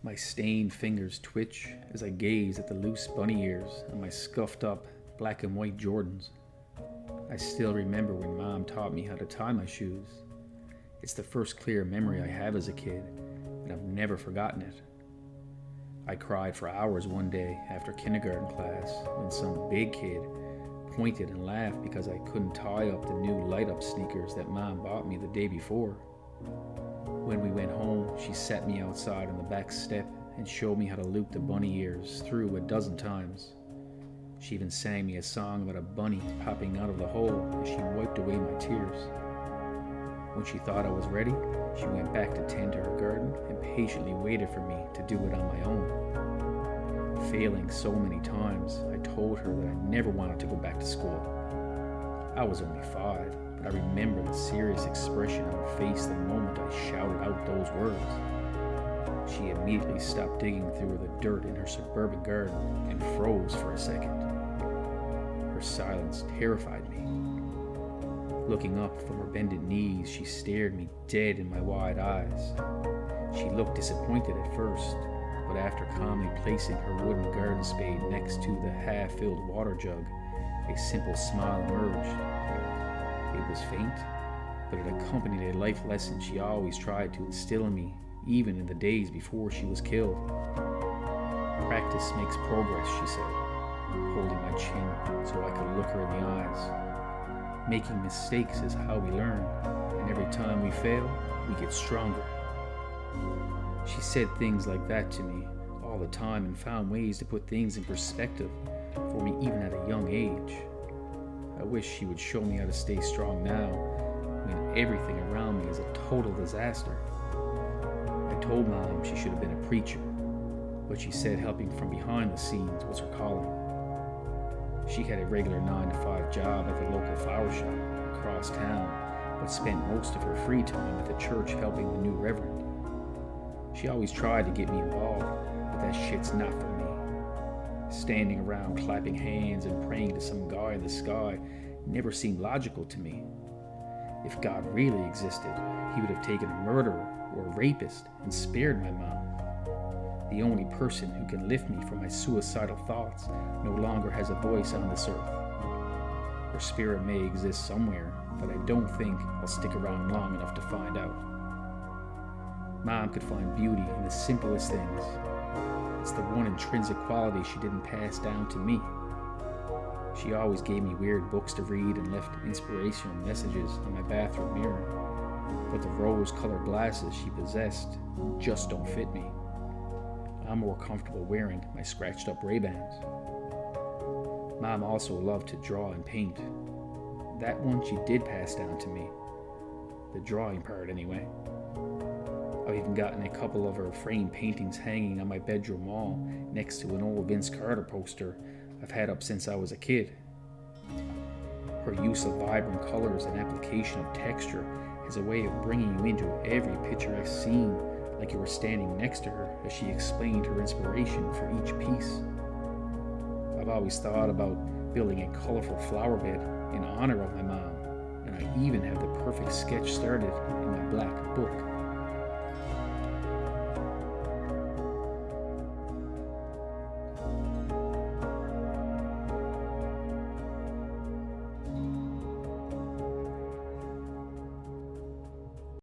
My stained fingers twitch as I gaze at the loose bunny ears on my scuffed up black and white Jordans. I still remember when Mom taught me how to tie my shoes. It's the first clear memory I have as a kid, and I've never forgotten it. I cried for hours one day after kindergarten class when some big kid pointed and laughed because I couldn't tie up the new light-up sneakers that Mom bought me the day before. When we went home, she sat me outside on the back step and showed me how to loop the bunny ears through a dozen times. She even sang me a song about a bunny popping out of the hole as she wiped away my tears. When she thought I was ready, she went back to tend to her garden and patiently waited for me to do it on my own. Failing so many times, I told her that I never wanted to go back to school. I was only 5, but I remember the serious expression on her face the moment I shouted out those words. She immediately stopped digging through the dirt in her suburban garden and froze for a second. Her silence terrified me. Looking up from her bended knees, she stared me dead in my wide eyes. She looked disappointed at first, but after calmly placing her wooden garden spade next to the half-filled water jug, a simple smile emerged. It was faint, but it accompanied a life lesson she always tried to instill in me, even in the days before she was killed. "Practice makes progress," she said, holding my chin so I could look her in the eyes. "Making mistakes is how we learn, and every time we fail, we get stronger." She said things like that to me all the time and found ways to put things in perspective for me even at a young age. I wish she would show me how to stay strong now when everything around me is a total disaster. I told Mom she should have been a preacher, but she said helping from behind the scenes was her calling. She had a regular 9-to-5 job at the local flower shop across town, but spent most of her free time at the church helping the new reverend. She always tried to get me involved, but that shit's not for me. Standing around clapping hands and praying to some guy in the sky never seemed logical to me. If God really existed, he would have taken a murderer or a rapist and spared my mom. The only person who can lift me from my suicidal thoughts no longer has a voice on this earth. Her spirit may exist somewhere, but I don't think I'll stick around long enough to find out. Mom could find beauty in the simplest things. It's the one intrinsic quality she didn't pass down to me. She always gave me weird books to read and left inspirational messages on my bathroom mirror, but the rose-colored glasses she possessed just don't fit me. I'm more comfortable wearing my scratched-up Ray-Bans. Mom also loved to draw and paint. That one she did pass down to me. The drawing part, anyway. I've even gotten a couple of her framed paintings hanging on my bedroom wall next to an old Vince Carter poster I've had up since I was a kid. Her use of vibrant colors and application of texture has a way of bringing you into every picturesque scene, like you were standing next to her as she explained her inspiration for each piece. I've always thought about building a colorful flower bed in honor of my mom, and I even have the perfect sketch started in my black book.